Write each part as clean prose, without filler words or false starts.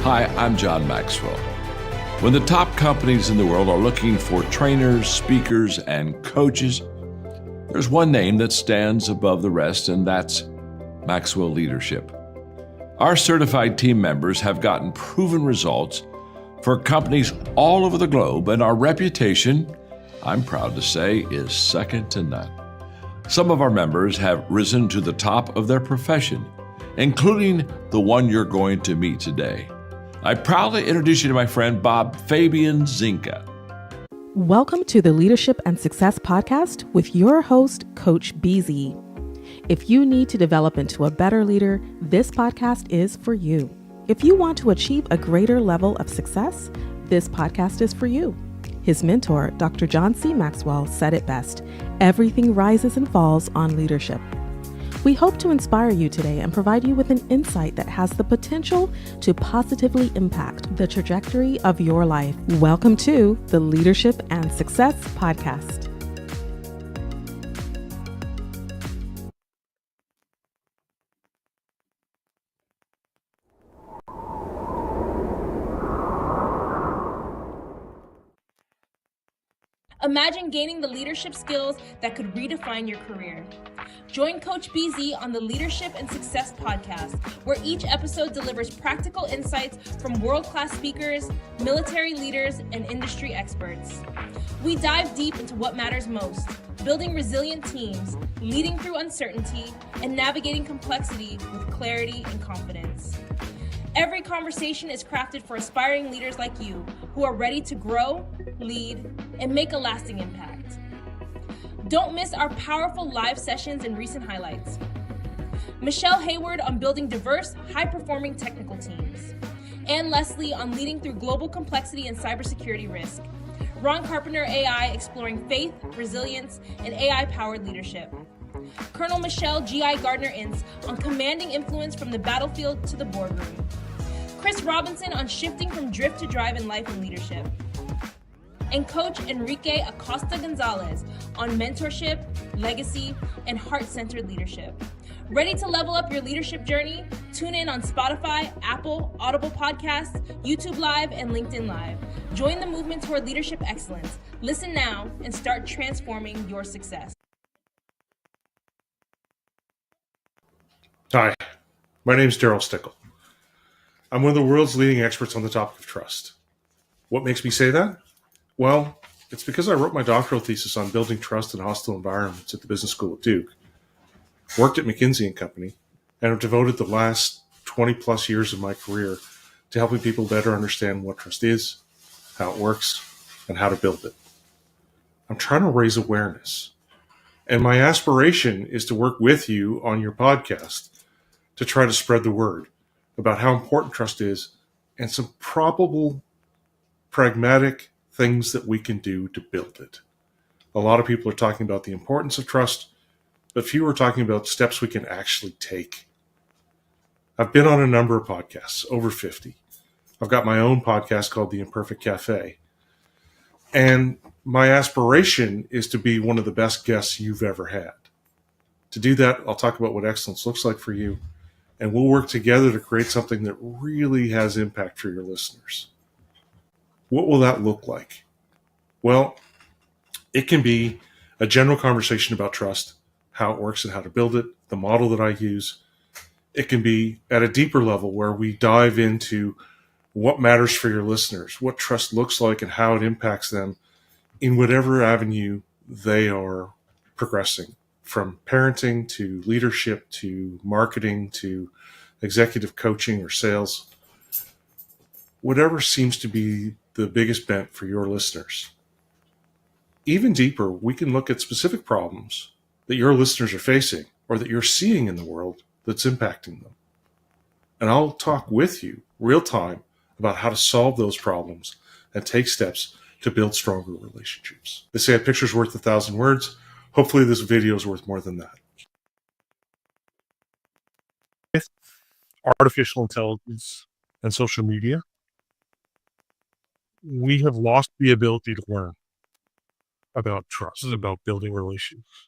Hi, I'm John Maxwell. When the top companies in the world are looking for trainers, speakers, and coaches, there's one name that stands above the rest, and that's Maxwell Leadership. Our certified team members have gotten proven results for companies all over the globe, and our reputation, I'm proud to say, is second to none. Some of our members have risen to the top of their profession, including the one you're going to meet today. I proudly introduce you to my friend Bob Fabian Zinka. Welcome to the Leadership and Success Podcast with your host, Coach BZ. If you need to develop into a better leader, this podcast is for you. If you want to achieve a greater level of success, this podcast is for you. His mentor, Dr. John C. Maxwell, said it best: everything rises and falls on leadership. We hope to inspire you today and provide you with an insight that has the potential to positively impact the trajectory of your life. Welcome to the Leadership and Success Podcast. Imagine gaining the leadership skills that could redefine your career. Join Coach BZ on the Leadership and Success Podcast, where each episode delivers practical insights from world-class speakers, military leaders, and industry experts. We dive deep into what matters most: building resilient teams, leading through uncertainty, and navigating complexity with clarity and confidence. Every conversation is crafted for aspiring leaders like you who are ready to grow, lead, and make a lasting impact. Don't miss our powerful live sessions and recent highlights. Michelle Hayward on building diverse, high-performing technical teams. Ann Leslie on leading through global complexity and cybersecurity risk. Ron Carpenter AI exploring faith, resilience, and AI-powered leadership. Colonel Michelle G.I. Gardner-Ince on commanding influence from the battlefield to the boardroom. Chris Robinson on shifting from drift to drive in life and leadership. And Coach Enrique Acosta Gonzalez on mentorship, legacy, and heart-centered leadership. Ready to level up your leadership journey? Tune in on Spotify, Apple, Audible Podcasts, YouTube Live, and LinkedIn Live. Join the movement toward leadership excellence. Listen now and start transforming your success. Hi, my name is Darryl Stickel. I'm one of the world's leading experts on the topic of trust. What makes me say that? Well, it's because I wrote my doctoral thesis on building trust in hostile environments at the Business School at Duke, worked at McKinsey and Company, and have devoted the last 20 plus years of my career to helping people better understand what trust is, how it works, and how to build it. I'm trying to raise awareness. And my aspiration is to work with you on your podcast to try to spread the word about how important trust is and some probable pragmatic things that we can do to build it. A lot of people are talking about the importance of trust, but few are talking about steps we can actually take. I've been on a number of podcasts, over 50. I've got my own podcast called The Imperfect Cafe. And my aspiration is to be one of the best guests you've ever had. To do that, I'll talk about what excellence looks like for you, and we'll work together to create something that really has impact for your listeners. What will that look like? Well, it can be a general conversation about trust, how it works and how to build it, the model that I use. It can be at a deeper level where we dive into what matters for your listeners, what trust looks like and how it impacts them in whatever avenue they are progressing, from parenting to leadership to marketing to executive coaching or sales, whatever seems to be the biggest bent for your listeners. Even deeper, we can look at specific problems that your listeners are facing or that you're seeing in the world that's impacting them. And I'll talk with you real time about how to solve those problems and take steps to build stronger relationships. They say a picture's worth 1,000 words. Hopefully this video is worth more than that. With artificial intelligence and social media, we have lost the ability to learn about trust, about building relationships.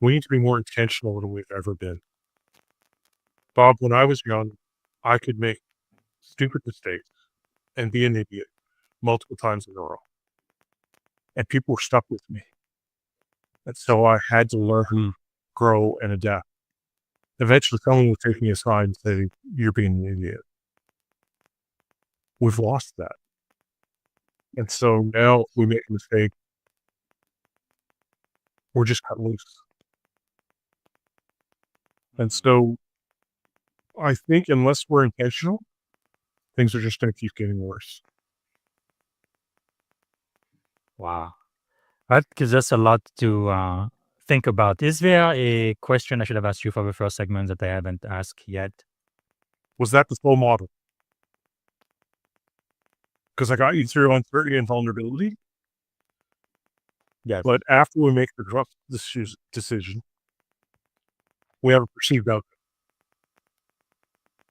We need to be more intentional than we've ever been. Bob, when I was young, I could make stupid mistakes and be an idiot multiple times in a row. And people were stuck with me. And so I had to learn, grow, and adapt. Eventually, someone would take me aside and say, "You're being an idiot." We've lost that. And so now if we make a mistake, we're just cut loose. And so I think unless we're intentional, things are just going to keep getting worse. Wow. That gives us a lot to think about. Is there a question I should have asked you for the first segment that I haven't asked yet? Was that the full model? Because I got you through uncertainty and vulnerability. Yes. But after we make the trust decision, we have a perceived outcome.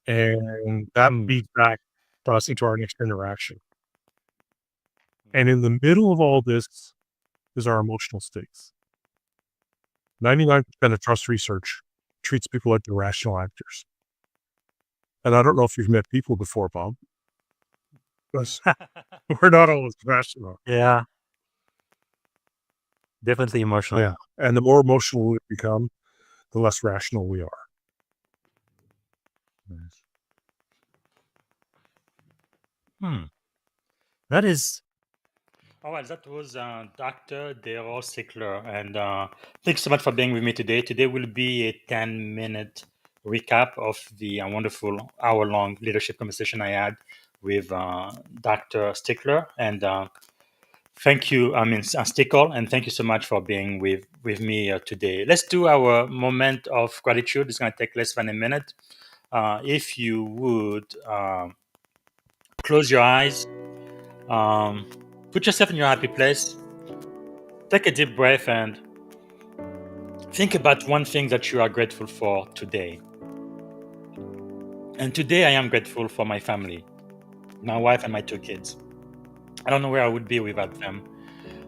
And that feeds back to us into our next interaction. And in the middle of all this is our emotional states. 99% of trust research treats people like irrational actors. And I don't know if you've met people before, Bob. But we're not always rational. Yeah. Definitely emotional. Yeah. And the more emotional we become, the less rational we are. That is. All right, that was Dr. Darryl Stickel. And thanks so much for being with me today. Today will be a 10-minute recap of the wonderful hour-long leadership conversation I had with Dr. Stickel. And thank you, Stickel, and thank you so much for being with me today. Let's do our moment of gratitude. It's going to take less than a minute. If you would close your eyes, put yourself in your happy place, take a deep breath, and think about one thing that you are grateful for today. And today I am grateful for my family, my wife and my 2 kids. I don't know where I would be without them.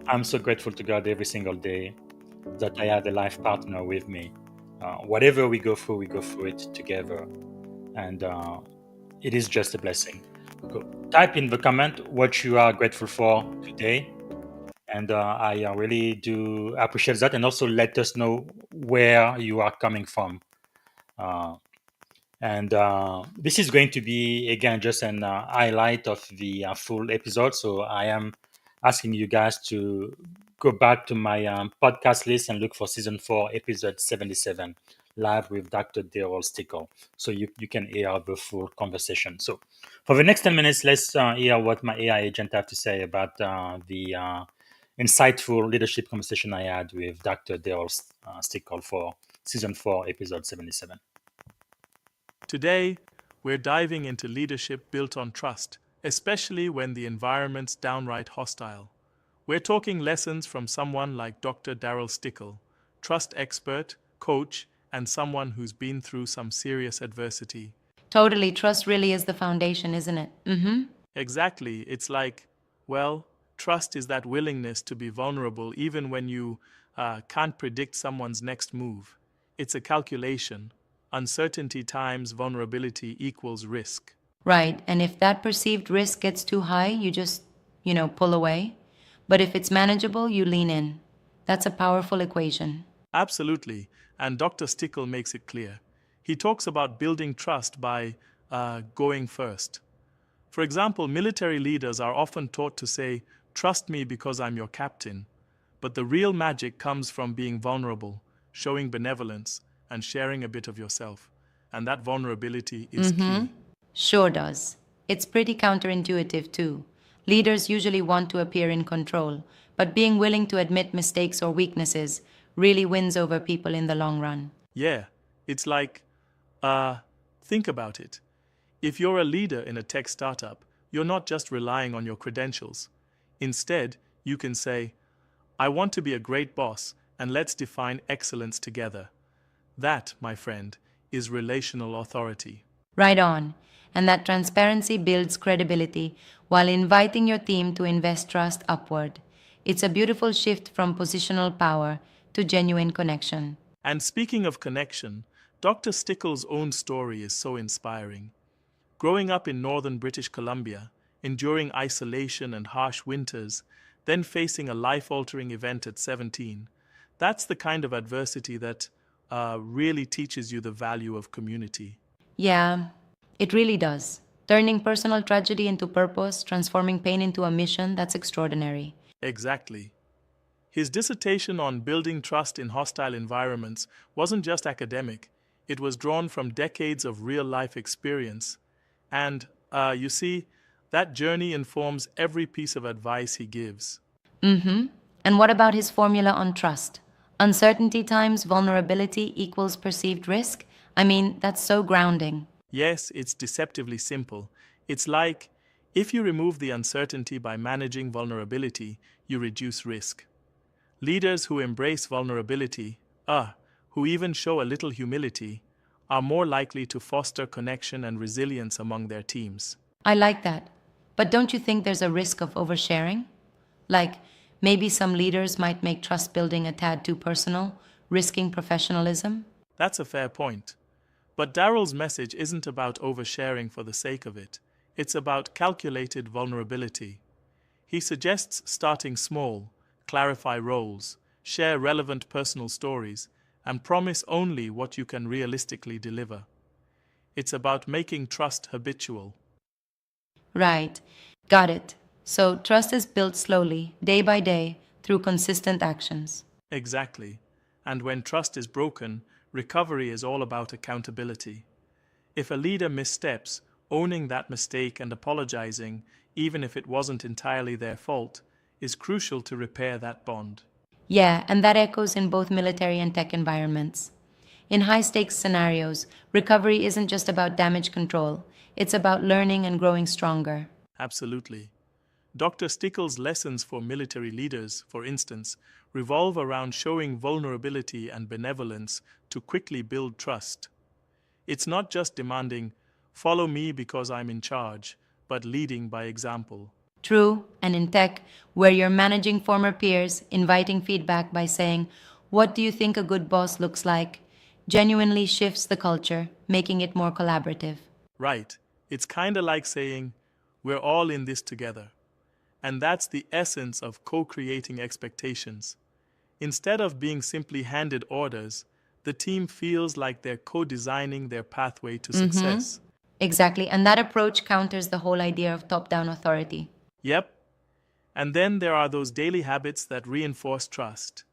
I'm so grateful to God every single day that I had a life partner with me. Whatever we go through it together. And it is just a blessing. Go. Type in the comment what you are grateful for today. And I really do appreciate that. And also let us know where you are coming from. And this is going to be, again, just an highlight of the full episode. So I am asking you guys to go back to my podcast list and look for season 4, episode 77, live with Dr. Darryl Stickel. So you can hear the full conversation. So for the next 10 minutes, let's hear what my AI agent have to say about the insightful leadership conversation I had with Dr. Darryl Stickel for season 4, episode 77. Today, we're diving into leadership built on trust, especially when the environment's downright hostile. We're talking lessons from someone like Dr. Darryl Stickel, trust expert, coach, and someone who's been through some serious adversity. Totally. Trust really is the foundation, isn't it? Exactly. It's like, well, trust is that willingness to be vulnerable even when you can't predict someone's next move. It's a calculation. Uncertainty times vulnerability equals risk. Right. And if that perceived risk gets too high, you just, pull away. But if it's manageable, you lean in. That's a powerful equation. Absolutely. And Dr. Stickel makes it clear. He talks about building trust by going first. For example, military leaders are often taught to say, "Trust me because I'm your captain." But the real magic comes from being vulnerable, showing benevolence, and sharing a bit of yourself. And that vulnerability is key. Sure does. It's pretty counterintuitive, too. Leaders usually want to appear in control, but being willing to admit mistakes or weaknesses really wins over people in the long run. Yeah, it's like, think about it. If you're a leader in a tech startup, you're not just relying on your credentials. Instead, you can say, "I want to be a great boss, and let's define excellence together." That, my friend, is relational authority. Right on. And that transparency builds credibility while inviting your team to invest trust upward. It's a beautiful shift from positional power to genuine connection. And speaking of connection, Dr. Stickel's own story is so inspiring. Growing up in northern British Columbia, enduring isolation and harsh winters, then facing a life-altering event at 17, that's the kind of adversity that really teaches you the value of community. Yeah, it really does. Turning personal tragedy into purpose, transforming pain into a mission, that's extraordinary. Exactly. His dissertation on building trust in hostile environments wasn't just academic, it was drawn from decades of real-life experience. And, you see, that journey informs every piece of advice he gives. Mm-hmm. And what about his formula on trust? Uncertainty times vulnerability equals perceived risk? I mean, that's so grounding. Yes, it's deceptively simple. It's like, if you remove the uncertainty by managing vulnerability, you reduce risk. Leaders who embrace vulnerability, who even show a little humility, are more likely to foster connection and resilience among their teams. I like that. But don't you think there's a risk of oversharing? Like, maybe some leaders might make trust building a tad too personal, risking professionalism? That's a fair point. But Darryl's message isn't about oversharing for the sake of it. It's about calculated vulnerability. He suggests starting small, clarify roles, share relevant personal stories, and promise only what you can realistically deliver. It's about making trust habitual. Right. Got it. So trust is built slowly, day by day, through consistent actions. Exactly. And when trust is broken, recovery is all about accountability. If a leader missteps, owning that mistake and apologizing, even if it wasn't entirely their fault, is crucial to repair that bond. Yeah, and that echoes in both military and tech environments. In high-stakes scenarios, recovery isn't just about damage control. It's about learning and growing stronger. Absolutely. Dr. Stickel's lessons for military leaders, for instance, revolve around showing vulnerability and benevolence to quickly build trust. It's not just demanding, follow me because I'm in charge, but leading by example. True, and in tech, where you're managing former peers, inviting feedback by saying, "What do you think a good boss looks like?" genuinely shifts the culture, making it more collaborative. Right. It's kind of like saying, we're all in this together. And that's the essence of co-creating expectations. Instead of being simply handed orders, the team feels like they're co-designing their pathway to success. Exactly, and that approach counters the whole idea of top-down authority. Yep. And then there are those daily habits that reinforce trust.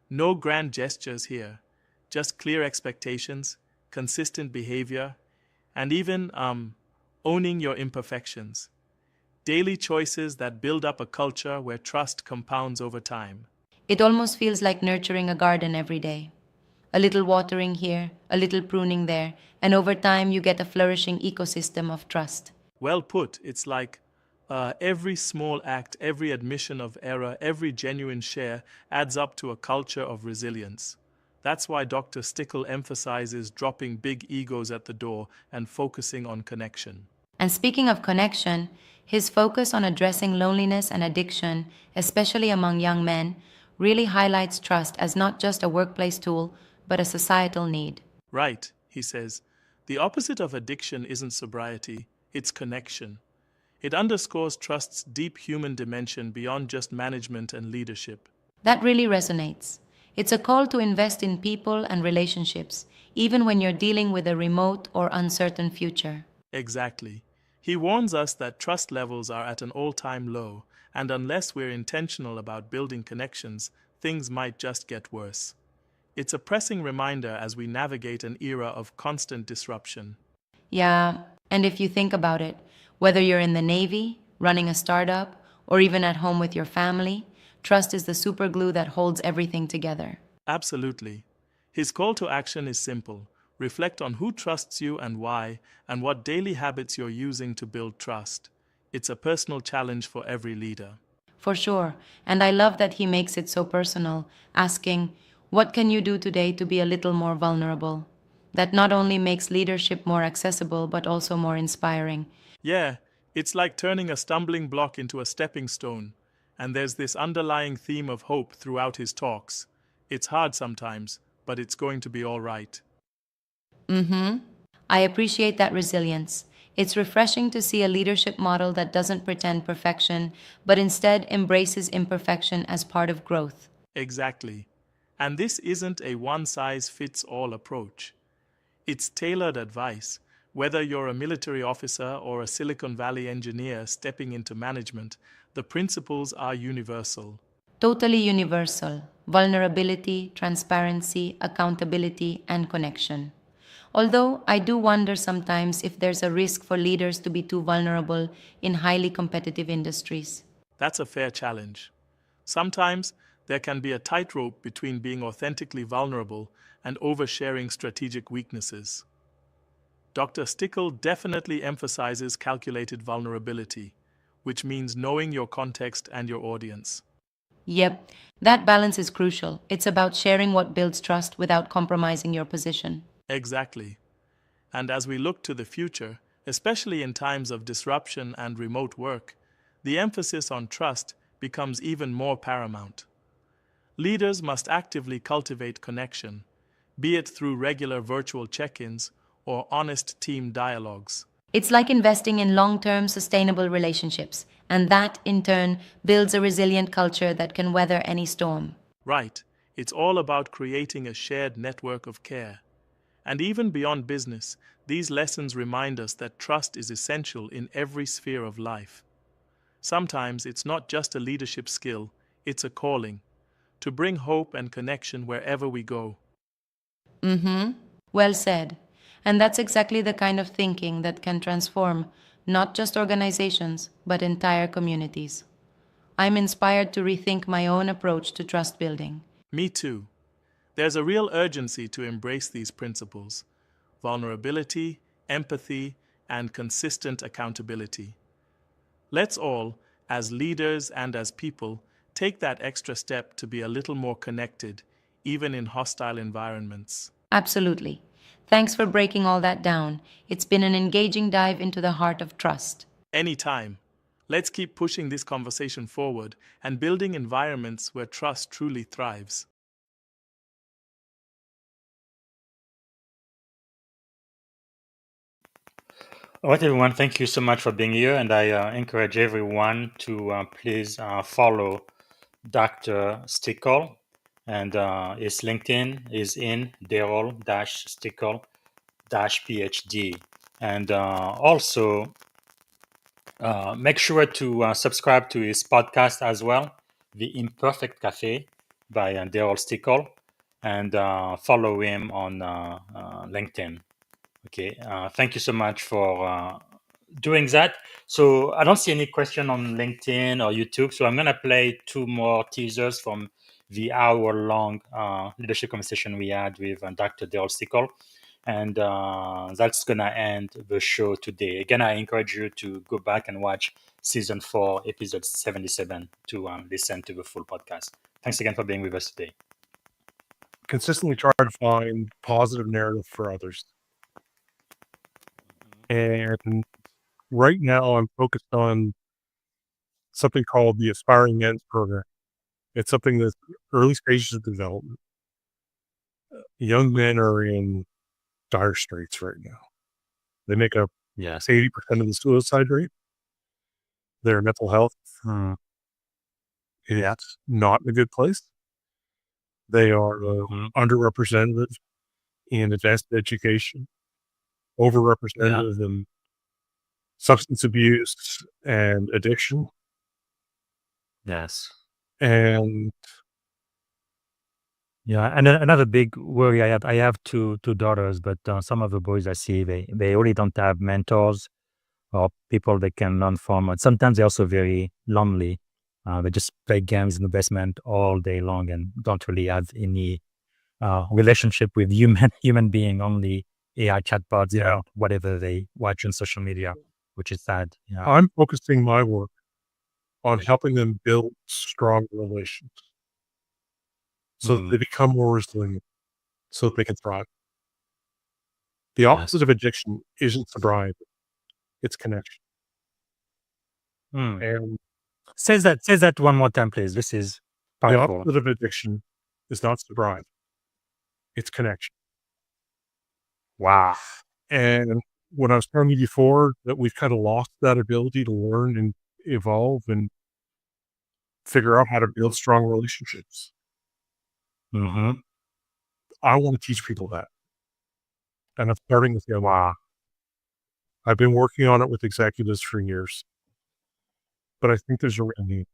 No grand gestures here, just clear expectations, consistent behavior, and even owning your imperfections. Daily choices that build up a culture where trust compounds over time. It almost feels like nurturing a garden every day. A little watering here, a little pruning there, and over time you get a flourishing ecosystem of trust. Well put, it's like every small act, every admission of error, every genuine share adds up to a culture of resilience. That's why Dr. Stickel emphasizes dropping big egos at the door and focusing on connection. And speaking of connection, his focus on addressing loneliness and addiction, especially among young men, really highlights trust as not just a workplace tool, but a societal need. Right, he says. The opposite of addiction isn't sobriety, it's connection. It underscores trust's deep human dimension beyond just management and leadership. That really resonates. It's a call to invest in people and relationships, even when you're dealing with a remote or uncertain future. Exactly. He warns us that trust levels are at an all-time low, and unless we're intentional about building connections, things might just get worse. It's a pressing reminder as we navigate an era of constant disruption. Yeah, and if you think about it, whether you're in the Navy, running a startup, or even at home with your family, trust is the superglue that holds everything together. Absolutely. His call to action is simple. Reflect on who trusts you and why, and what daily habits you're using to build trust. It's a personal challenge for every leader. For sure, and I love that he makes it so personal, asking, "What can you do today to be a little more vulnerable?" That not only makes leadership more accessible, but also more inspiring. Yeah, it's like turning a stumbling block into a stepping stone, and there's this underlying theme of hope throughout his talks. It's hard sometimes, but it's going to be all right. I appreciate that resilience. It's refreshing to see a leadership model that doesn't pretend perfection, but instead embraces imperfection as part of growth. Exactly. And this isn't a one-size-fits-all approach. It's tailored advice. Whether you're a military officer or a Silicon Valley engineer stepping into management, the principles are universal. Totally universal: vulnerability, transparency, accountability, and connection. Although I do wonder sometimes if there's a risk for leaders to be too vulnerable in highly competitive industries. That's a fair challenge. Sometimes there can be a tightrope between being authentically vulnerable and oversharing strategic weaknesses. Dr. Stickel definitely emphasizes calculated vulnerability, which means knowing your context and your audience. Yep, that balance is crucial. It's about sharing what builds trust without compromising your position. Exactly. And as we look to the future, especially in times of disruption and remote work, the emphasis on trust becomes even more paramount. Leaders must actively cultivate connection, be it through regular virtual check-ins or honest team dialogues. It's like investing in long term sustainable relationships, and that, in turn, builds a resilient culture that can weather any storm. Right, it's all about creating a shared network of care. And even beyond business, these lessons remind us that trust is essential in every sphere of life. Sometimes it's not just a leadership skill, it's a calling to bring hope and connection wherever we go. Well said. And that's exactly the kind of thinking that can transform not just organizations, but entire communities. I'm inspired to rethink my own approach to trust building. Me too. There's a real urgency to embrace these principles: vulnerability, empathy, and consistent accountability. Let's all, as leaders and as people, take that extra step to be a little more connected, even in hostile environments. Absolutely. Thanks for breaking all that down. It's been an engaging dive into the heart of trust. Anytime. Let's keep pushing this conversation forward and building environments where trust truly thrives. All right, everyone, thank you so much for being here. And I encourage everyone to please follow Dr. Stickel. And his LinkedIn is in Darryl-Stickel PhD. And also, make sure to subscribe to his podcast as well, The Imperfect Cafe by Darryl Stickel, and follow him on LinkedIn. Okay, thank you so much for doing that. So I don't see any question on LinkedIn or YouTube, so I'm going to play two more teasers from the hour-long leadership conversation we had with Dr. Darryl Stickel. And that's going to end the show today. Again, I encourage you to go back and watch season 4, episode 77 to listen to the full podcast. Thanks again for being with us today. Consistently try to find positive narrative for others. And right now I'm focused on something called the Aspiring Ends Program. It's something that's early stages of development. Young men are in dire straits right now. They make up 80% of the suicide rate. Their mental health is not in a good place. They are underrepresented in advanced education, overrepresented in substance abuse and addiction. Yes. And Yeah, and another big worry I have two daughters, but some of the boys I see, they really don't have mentors or people they can learn from. And sometimes they're also very lonely. They just play games in the basement all day long and don't really have any relationship with human being, only AI chatbots or whatever they watch on social media, which is sad. Yeah. I'm focusing my work on helping them build strong relations so that they become more resilient, so that they can thrive. The opposite of addiction isn't sobriety, it's connection. And Say that one more time, please. This is the powerful. opposite of addiction is not sobriety, it's connection. Wow. And when I was telling you before that we've kind of lost that ability to learn and evolve and figure out how to build strong relationships. Mm-hmm. I want to teach people that. And I'm starting with them. Wow. I've been working on it with executives for years, but I think there's a real need.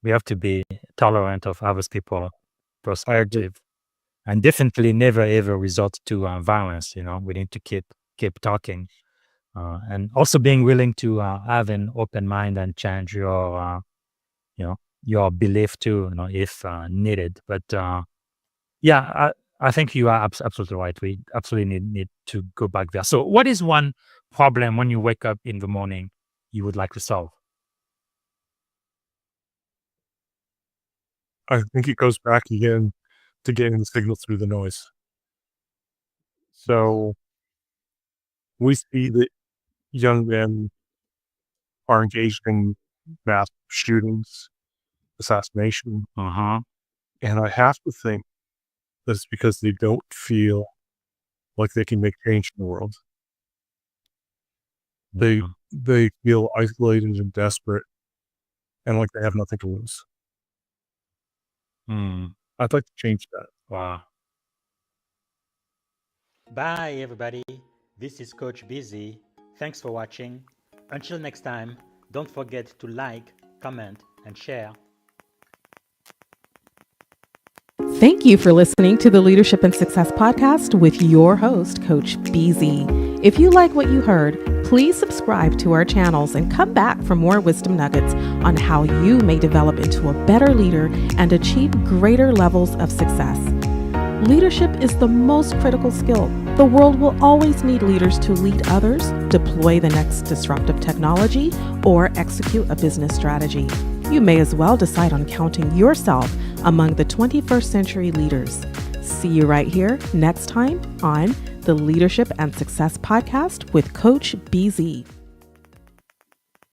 We have to be tolerant of other people's perspective, and definitely never ever resort to violence. We need to keep talking, and also being willing to have an open mind and change your belief too, if needed. But yeah, I think you are absolutely right. We absolutely need to go back there. So, what is one problem when you wake up in the morning you would like to solve? I think it goes back again to getting the signal through the noise. So we see that young men are engaged in mass shootings, assassination, Uh-huh. and I have to think that it's because they don't feel like they can make change in the world. They feel isolated and desperate, and like they have nothing to lose. I'd like to change that. Wow. Bye, everybody. This is Coach Busy. Thanks for watching. Until next time, don't forget to like, comment, and share. Thank you for listening to the Leadership and Success Podcast with your host, Coach BZ. If you like what you heard, please subscribe to our channels and come back for more wisdom nuggets on how you may develop into a better leader and achieve greater levels of success. Leadership is the most critical skill. The world will always need leaders to lead others, deploy the next disruptive technology, or execute a business strategy. You may as well decide on counting yourself among the 21st century leaders. See you right here next time on the Leadership and Success Podcast with Coach BZ.